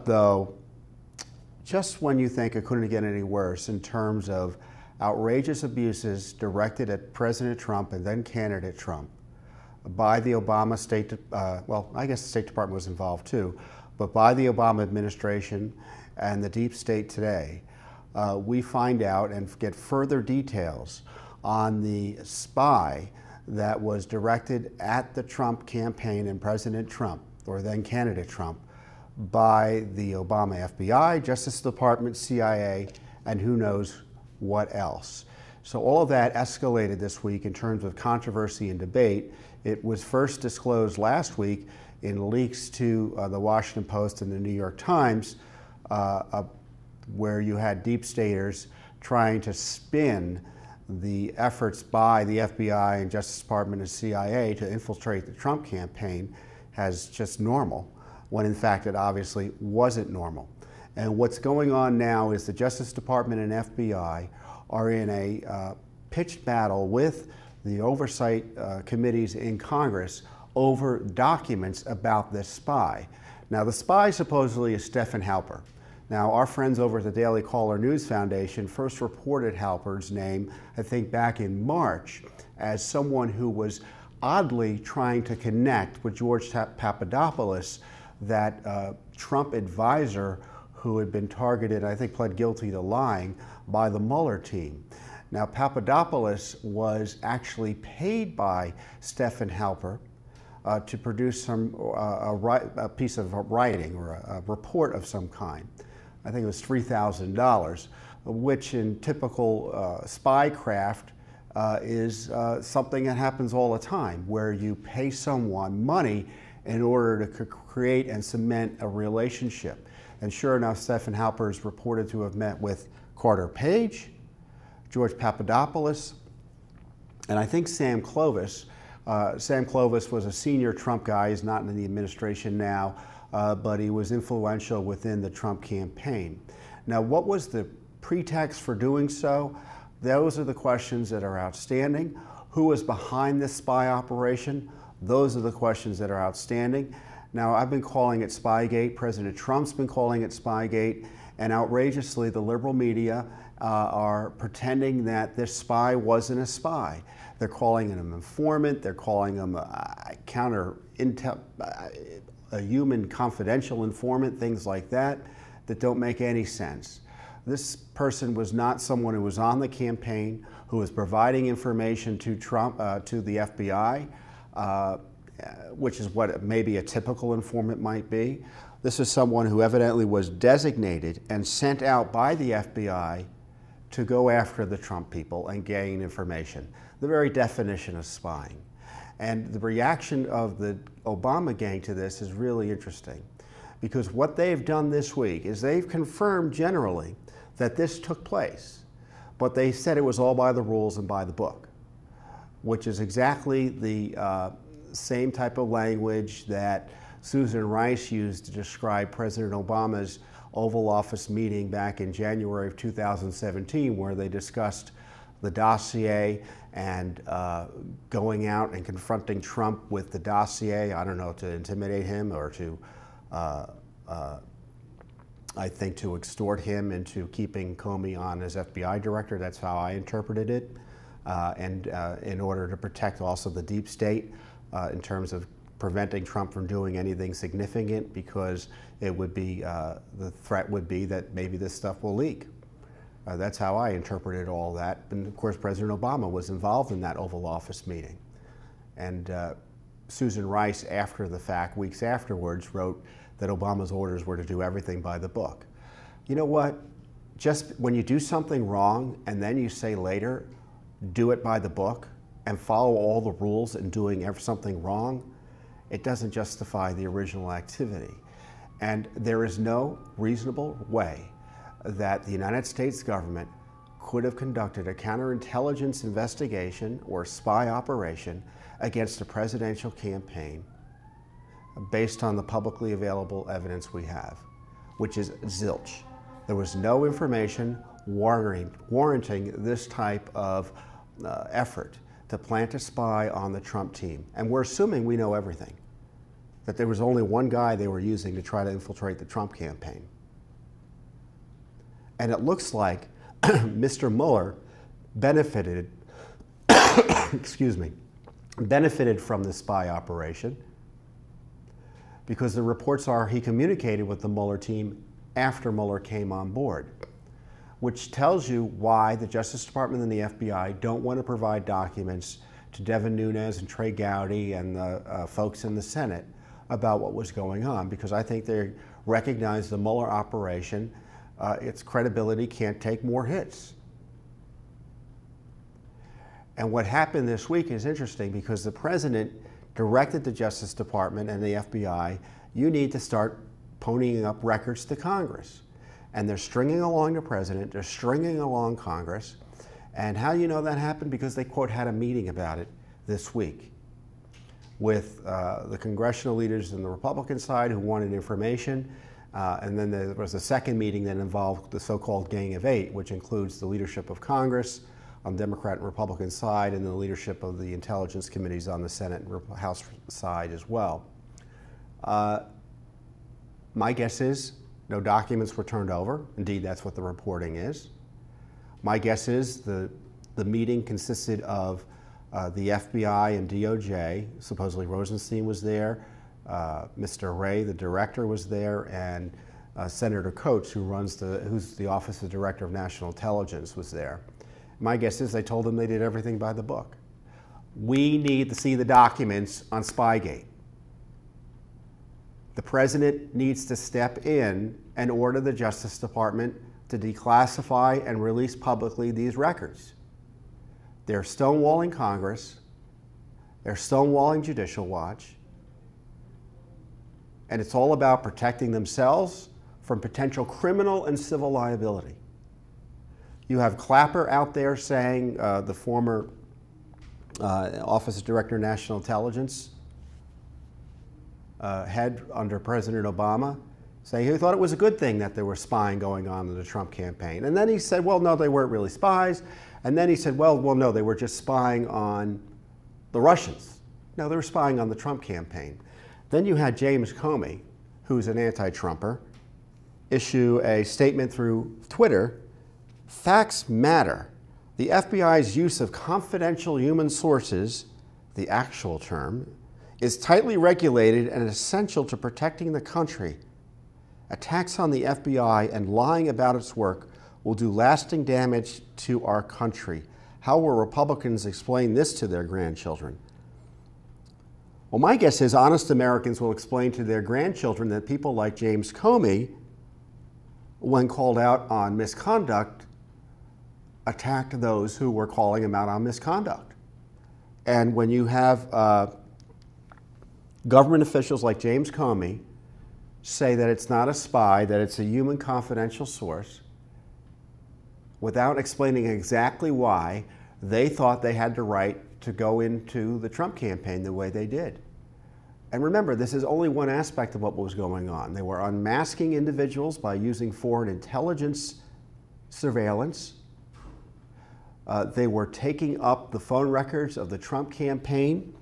Though, just when you think it couldn't get any worse in terms of outrageous abuses directed at President Trump and then candidate Trump by the Obama well, I guess the State Department was involved too, but by the Obama administration and the deep state today, we find out and get further details on the spy that was directed at the Trump campaign and President Trump, or then candidate Trump, by the Obama FBI, Justice Department, CIA, and who knows what else. So all of that escalated this week in terms of controversy and debate. It was first disclosed last week in leaks to the Washington Post and the New York Times, where you had deep staters trying to spin the efforts by the FBI and Justice Department and CIA to infiltrate the Trump campaign as just normal, when in fact it obviously wasn't normal. And what's going on now is the Justice Department and FBI are in a pitched battle with the oversight committees in Congress over documents about this spy. Now, the spy supposedly is Stephen Halper. Now, our friends over at the Daily Caller News Foundation first reported Halper's name, I think, back in March as someone who was oddly trying to connect with George Papadopoulos, that Trump advisor who had been targeted, I think pled guilty to lying, by the Mueller team. Now, Papadopoulos was actually paid by Stephen Halper to produce a piece of writing or a report of some kind. I think it was $3,000, which in typical spy craft is something that happens all the time, where you pay someone money in order to create and cement a relationship. And sure enough, Stephen Halper is reported to have met with Carter Page, George Papadopoulos, and I think Sam Clovis. Sam Clovis was a senior Trump guy. He's not in the administration now, but he was influential within the Trump campaign. Now, what was the pretext for doing so? Those are the questions that are outstanding. Who was behind this spy operation? Those are the questions that are outstanding. Now, I've been calling it SPYGATE. President Trump's been calling it SPYGATE. And outrageously, the liberal media are pretending that this spy wasn't a spy. They're calling him an informant. They're calling him a human confidential informant, things like that, that don't make any sense. This person was not someone who was on the campaign, who was providing information to Trump, to the FBI, which is what maybe a typical informant might be. This is someone who evidently was designated and sent out by the FBI to go after the Trump people and gain information, the very definition of spying. And the reaction of the Obama gang to this is really interesting, because what they've done this week is they've confirmed generally that this took place, but they said it was all by the rules and by the book, which is exactly the same type of language that Susan Rice used to describe President Obama's Oval Office meeting back in January of 2017, where they discussed the dossier and going out and confronting Trump with the dossier, I don't know, to intimidate him or to, I think, to extort him into keeping Comey on as FBI director. That's how I interpreted it. And in order to protect also the deep state in terms of preventing Trump from doing anything significant, because it would be, the threat would be that maybe this stuff will leak. That's how I interpreted all that. And of course, President Obama was involved in that Oval Office meeting. And Susan Rice, after the fact, weeks afterwards, wrote that Obama's orders were to do everything by the book. You know what? Just when you do something wrong and then you say later, do it by the book and follow all the rules in doing something wrong, it doesn't justify the original activity. And there is no reasonable way that the United States government could have conducted a counterintelligence investigation or spy operation against a presidential campaign based on the publicly available evidence we have, which is zilch. There was no information warranting this type of effort to plant a spy on the Trump team. And we're assuming we know everything. that there was only one guy they were using to try to infiltrate the Trump campaign. And it looks like Mr. Mueller benefited, excuse me, benefited from the spy operation, because the reports are he communicated with the Mueller team after Mueller came on board, which tells you why the Justice Department and the FBI don't want to provide documents to Devin Nunes and Trey Gowdy and the folks in the Senate about what was going on, because I think they recognize the Mueller operation, its credibility can't take more hits. And what happened this week is interesting, because the president directed the Justice Department and the FBI, you need to start ponying up records to Congress. And they're stringing along the president, they're stringing along Congress. And how do you know that happened? Because they, quote, had a meeting about it this week with the congressional leaders on the Republican side who wanted information. And then there was a second meeting that involved the so-called Gang of Eight, which includes the leadership of Congress on the Democrat and Republican side, and the leadership of the intelligence committees on the Senate and House side as well. My guess is no documents were turned over. Indeed, that's what the reporting is. My guess is the meeting consisted of the FBI and DOJ. Supposedly Rosenstein was there. Mr. Wray, the director, was there, and Senator Coates, who's the Office of Director of National Intelligence, was there. My guess is they told them they did everything by the book. We need to see the documents on SPYGATE. The president needs to step in and order the Justice Department to declassify and release publicly these records. They're stonewalling Congress. They're stonewalling Judicial Watch. And it's all about protecting themselves from potential criminal and civil liability. You have Clapper out there saying, the former Office of Director of National Intelligence head under President Obama, saying he thought it was a good thing that there was spying going on in the Trump campaign. And then he said, well, no, they weren't really spies. And then he said, well, no, they were just spying on the Russians. No, they were spying on the Trump campaign. Then you had James Comey, who's an anti-Trumper, issue a statement through Twitter: "Facts matter. The FBI's use of confidential human sources," the actual term, "is tightly regulated and essential to protecting the country. Attacks on the FBI and lying about its work will do lasting damage to our country. How will Republicans explain this to their grandchildren?" Well, my guess is honest Americans will explain to their grandchildren that people like James Comey, when called out on misconduct, attacked those who were calling him out on misconduct. And when you have government officials like James Comey say that it's not a spy, that it's a human confidential source, without explaining exactly why they thought they had the right to go into the Trump campaign the way they did. And remember, this is only one aspect of what was going on. They were unmasking individuals by using foreign intelligence surveillance. They were taking up the phone records of the Trump campaign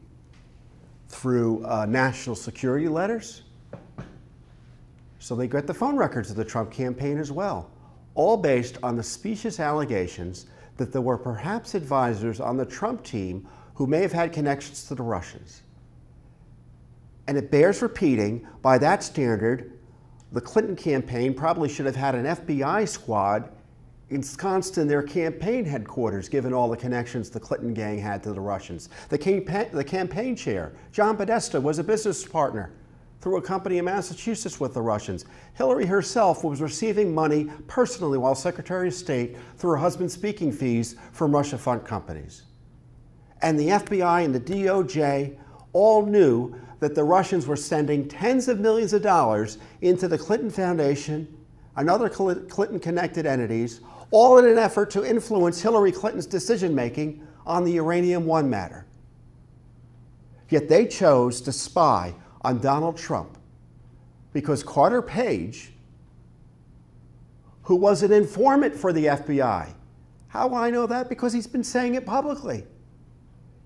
through national security letters. So they got the phone records of the Trump campaign as well, all based on the specious allegations that there were perhaps advisors on the Trump team who may have had connections to the Russians. And it bears repeating, by that standard, the Clinton campaign probably should have had an FBI squad ensconced in their campaign headquarters, given all the connections the Clinton gang had to the Russians. The campaign chair, John Podesta, was a business partner through a company in Massachusetts with the Russians. Hillary herself was receiving money personally while Secretary of State through her husband's speaking fees from Russia fund companies. And the FBI and the DOJ all knew that the Russians were sending tens of millions of dollars into the Clinton Foundation and other Clinton-connected entities, all in an effort to influence Hillary Clinton's decision-making on the Uranium One matter. Yet they chose to spy on Donald Trump because Carter Page, who was an informant for the FBI, how will I know that? Because he's been saying it publicly.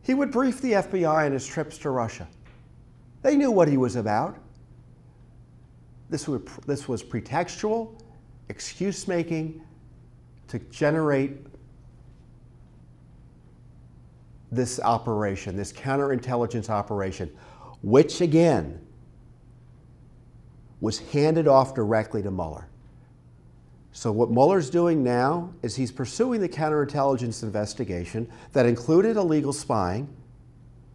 He would brief the FBI on his trips to Russia. They knew what he was about. This was pretextual, excuse-making to generate this operation, this counterintelligence operation, which again was handed off directly to Mueller. So what Mueller's doing now is he's pursuing the counterintelligence investigation that included illegal spying,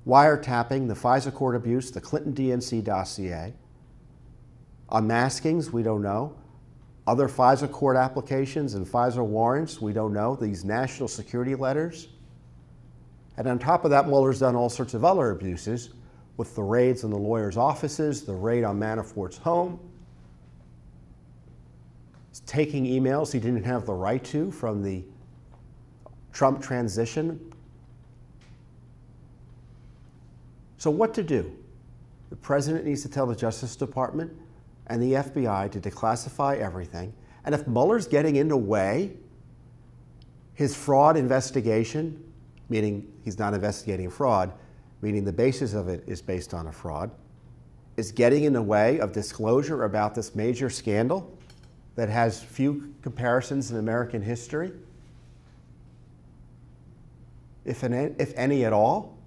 wiretapping, the FISA court abuse, the Clinton DNC dossier, unmaskings, we don't know, other FISA court applications and FISA warrants, we don't know, these national security letters. And on top of that, Mueller's done all sorts of other abuses with the raids on the lawyers' offices, the raid on Manafort's home, taking emails he didn't have the right to from the Trump transition. So what to do? The president needs to tell the Justice Department and the FBI to declassify everything. And if Mueller's getting in the way, his fraud investigation, meaning he's not investigating fraud, meaning the basis of it is based on a fraud, is getting in the way of disclosure about this major scandal that has few comparisons in American history, if any at all,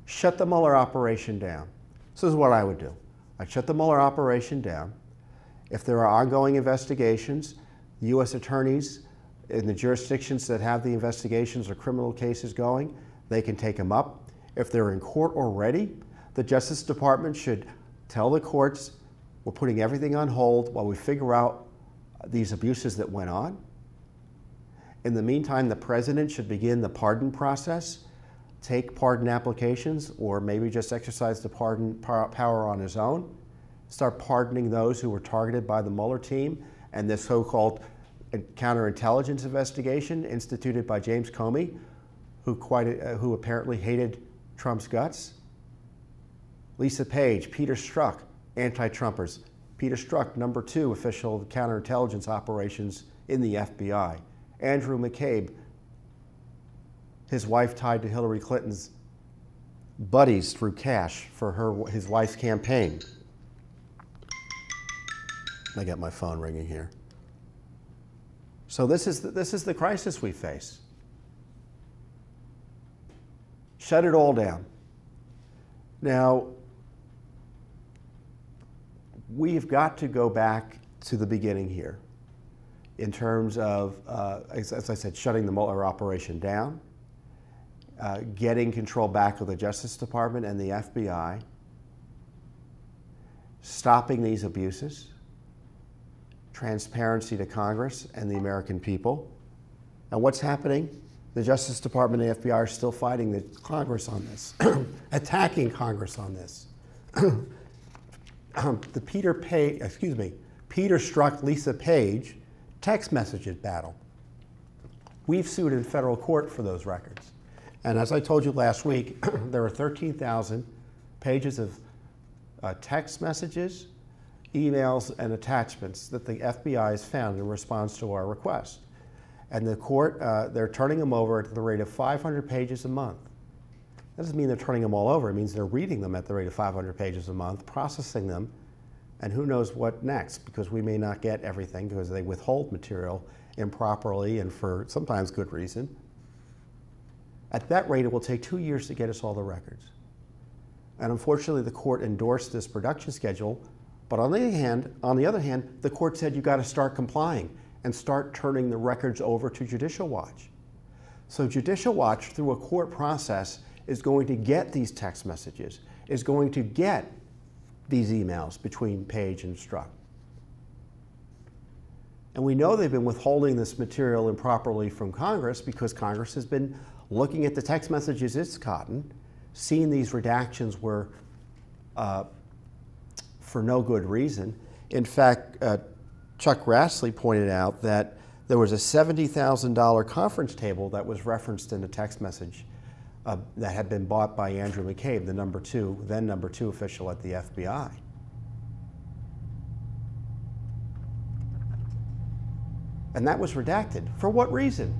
shut the Mueller operation down. So this is what I would do. I'd shut the Mueller operation down. If there are ongoing investigations, U.S. attorneys in the jurisdictions that have the investigations or criminal cases going, they can take them up. If they're in court already, the Justice Department should tell the courts, we're putting everything on hold while we figure out these abuses that went on. In the meantime, the president should begin the pardon process, take pardon applications, or maybe just exercise the pardon power on his own, start pardoning those who were targeted by the Mueller team and this so-called counterintelligence investigation instituted by James Comey, who apparently hated Trump's guts. Lisa Page, Peter Strzok, anti-Trumpers. Peter Strzok, #2 official of counterintelligence operations in the FBI. Andrew McCabe, his wife tied to Hillary Clinton's buddies through cash for his wife's campaign. I got my phone ringing here. So this is the crisis we face. Shut it all down. Now, we've got to go back to the beginning here in terms of, as I said, shutting the Mueller operation down, getting control back of the Justice Department and the FBI, stopping these abuses, transparency to Congress and the American people. And what's happening? The Justice Department and the FBI are still fighting the Congress on this, attacking Congress on this. The Peter Strzok, Lisa Page text messages battle. We've sued in federal court for those records. And as I told you last week, there are 13,000 pages of text messages, emails, and attachments that the FBI has found in response to our request. And the court, they're turning them over at the rate of 500 pages a month. That doesn't mean they're turning them all over. It means they're reading them at the rate of 500 pages a month, processing them, and who knows what next, because we may not get everything because they withhold material improperly and for sometimes good reason. At that rate, it will take 2 years to get us all the records. And unfortunately, the court endorsed this production schedule, but on the other hand, the court said you got to start complying and start turning the records over to Judicial Watch. So Judicial Watch, through a court process, is going to get these text messages, is going to get these emails between Page and Strzok. And we know they've been withholding this material improperly from Congress because Congress has been looking at the text messages it's gotten, seeing these redactions were for no good reason. In fact, Chuck Grassley pointed out that there was a $70,000 conference table that was referenced in a text message that had been bought by Andrew McCabe, the then number two official at the FBI. And that was redacted. For what reason?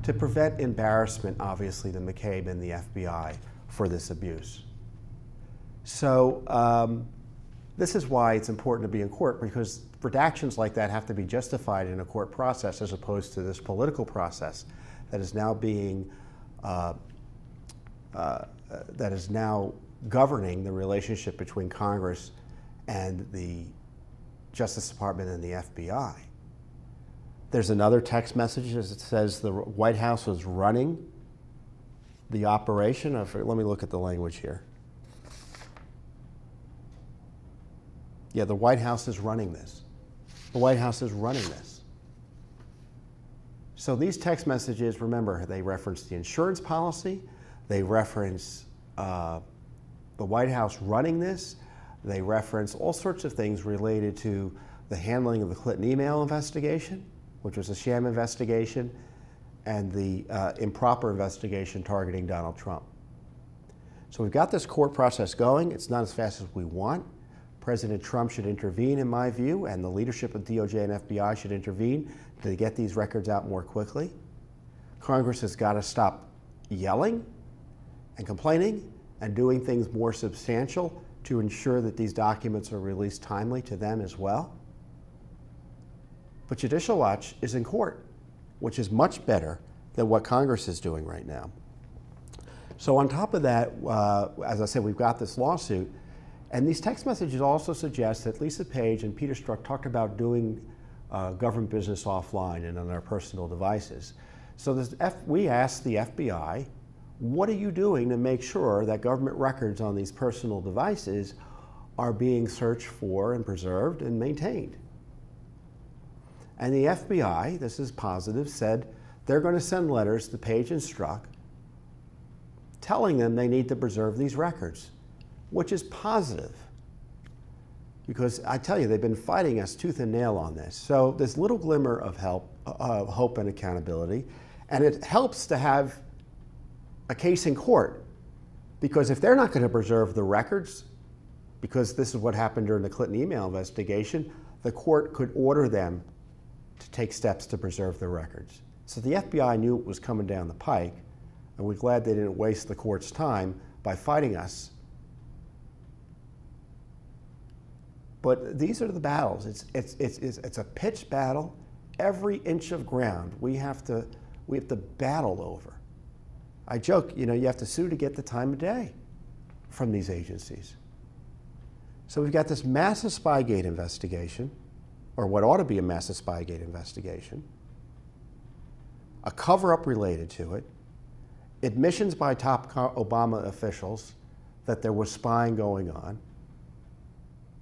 to prevent embarrassment, obviously, to McCabe and the FBI for this abuse. So this is why it's important to be in court, because redactions like that have to be justified in a court process as opposed to this political process that is now being that is now governing the relationship between Congress and the Justice Department and the FBI. There's another text message that says the White House was running the operation of, let me look at the language here. Yeah, the White House is running this. The White House is running this. So these text messages, remember, they reference the insurance policy, they reference the White House running this, they reference all sorts of things related to the handling of the Clinton email investigation, which was a sham investigation, and the improper investigation targeting Donald Trump. So we've got this court process going. It's not as fast as we want. President Trump should intervene, in my view, and the leadership of DOJ and FBI should intervene to get these records out more quickly. Congress has got to stop yelling and complaining and doing things more substantial to ensure that these documents are released timely to them as well. But Judicial Watch is in court, which is much better than what Congress is doing right now. So on top of that, as I said, we've got this lawsuit, and these text messages also suggest that Lisa Page and Peter Strzok talked about doing government business offline and on their personal devices. So we asked the FBI, what are you doing to make sure that government records on these personal devices are being searched for and preserved and maintained? And the FBI, this is positive, said they're going to send letters to Page and Strzok telling them they need to preserve these records, which is positive. Because I tell you, they've been fighting us tooth and nail on this. So this little glimmer of hope and accountability, and it helps to have a case in court, because if they're not going to preserve the records, because this is what happened during the Clinton email investigation, the court could order them to take steps to preserve the records. So the FBI knew it was coming down the pike, and we're glad they didn't waste the court's time by fighting us. But these are the battles. It's a pitched battle. Every inch of ground we have to battle over. I joke, you have to sue to get the time of day from these agencies. So we've got this massive SPYGATE investigation, or what ought to be a massive SPYGATE investigation, a cover-up related to it, admissions by top Obama officials that there was spying going on.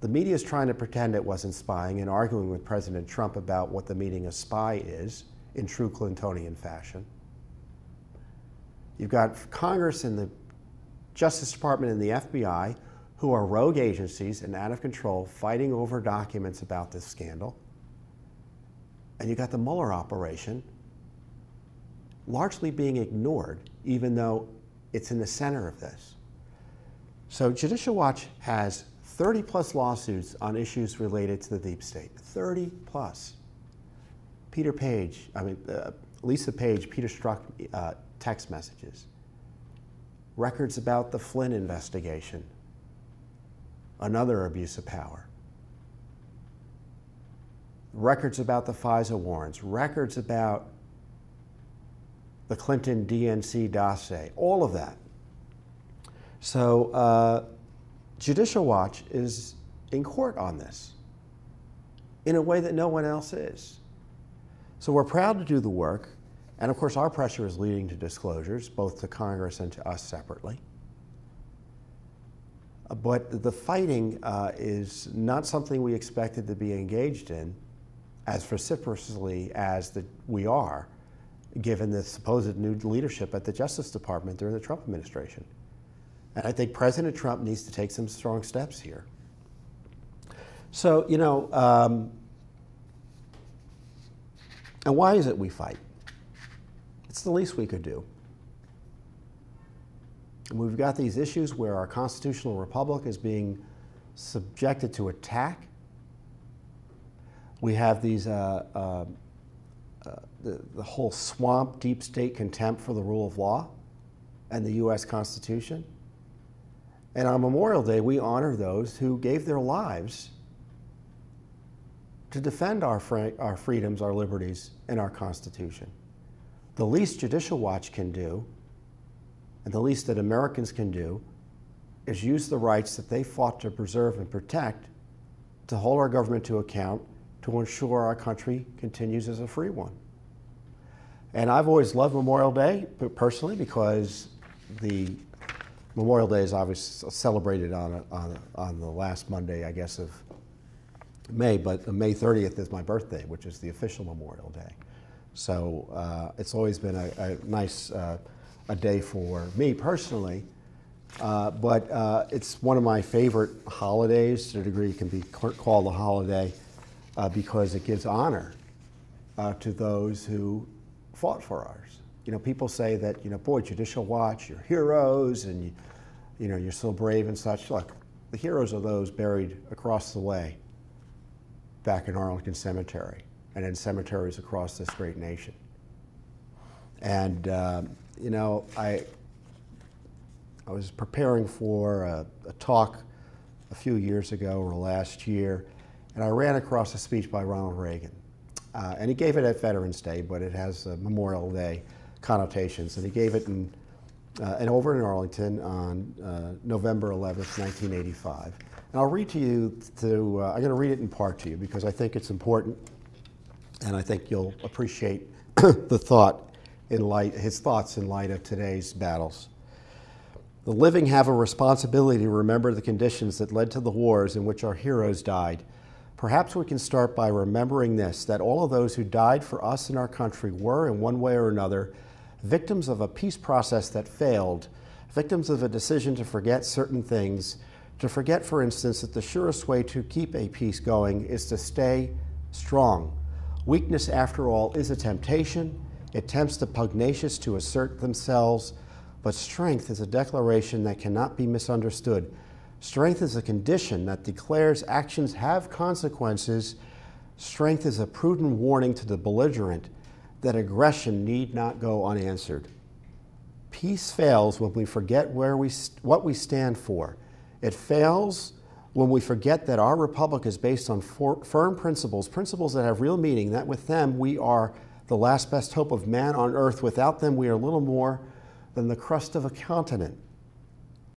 The media is trying to pretend it wasn't spying and arguing with President Trump about what the meaning of spy is in true Clintonian fashion. You've got Congress and the Justice Department and the FBI, who are rogue agencies and out of control, fighting over documents about this scandal. And you got the Mueller operation largely being ignored, even though it's in the center of this. So Judicial Watch has 30+ lawsuits on issues related to the deep state. 30+. Lisa Page, Peter Strzok text messages. Records about the Flynn investigation. Another abuse of power. Records about the FISA warrants. Records about the Clinton DNC dossier. All of that. So Judicial Watch is in court on this in a way that no one else is. So we're proud to do the work, and of course our pressure is leading to disclosures, both to Congress and to us separately. But the fighting is not something we expected to be engaged in as vociferously as we are, given the supposed new leadership at the Justice Department during the Trump administration. And I think President Trump needs to take some strong steps here. So, and why is it we fight? It's the least we could do. And we've got these issues where our constitutional republic is being subjected to attack. We have these the whole swamp deep state contempt for the rule of law and the U.S. Constitution. And on Memorial Day, we honor those who gave their lives to defend our freedoms, our liberties, and our Constitution. The least Judicial Watch can do, and the least that Americans can do, is use the rights that they fought to preserve and protect to hold our government to account to ensure our country continues as a free one. And I've always loved Memorial Day, personally, because the Memorial Day is obviously celebrated on the last Monday, I guess, of May, but May 30th is my birthday, which is the official Memorial Day. So it's always been a nice a day for me personally, but it's one of my favorite holidays. To a degree, it can be called a holiday because it gives honor to those who fought for ours. You know, people say that, you know, boy, Judicial Watch, you're heroes, and you know, you're so brave and such. Look, the heroes are those buried across the way back in Arlington Cemetery and in cemeteries across this great nation. And you know, I was preparing for a talk a few years ago or last year, and I ran across a speech by Ronald Reagan. And he gave it at Veterans Day, but it has Memorial Day connotations. And he gave it over in Arlington on November 11th, 1985. And I'll read to you, I'm going to read it in part to you because I think it's important, and I think you'll appreciate the thought his thoughts in light of today's battles. The living have a responsibility to remember the conditions that led to the wars in which our heroes died. Perhaps we can start by remembering this, that all of those who died for us and our country were, in one way or another, victims of a peace process that failed, victims of a decision to forget certain things, to forget, for instance, that the surest way to keep a peace going is to stay strong. Weakness, after all, is a temptation. It tempts the pugnacious to assert themselves, but strength is a declaration that cannot be misunderstood. Strength is a condition that declares actions have consequences. Strength is a prudent warning to the belligerent that aggression need not go unanswered. Peace fails when we forget what we stand for. It fails when we forget that our republic is based on firm principles, principles that have real meaning, that with them we are the last best hope of man on earth. Without them, we are little more than the crust of a continent.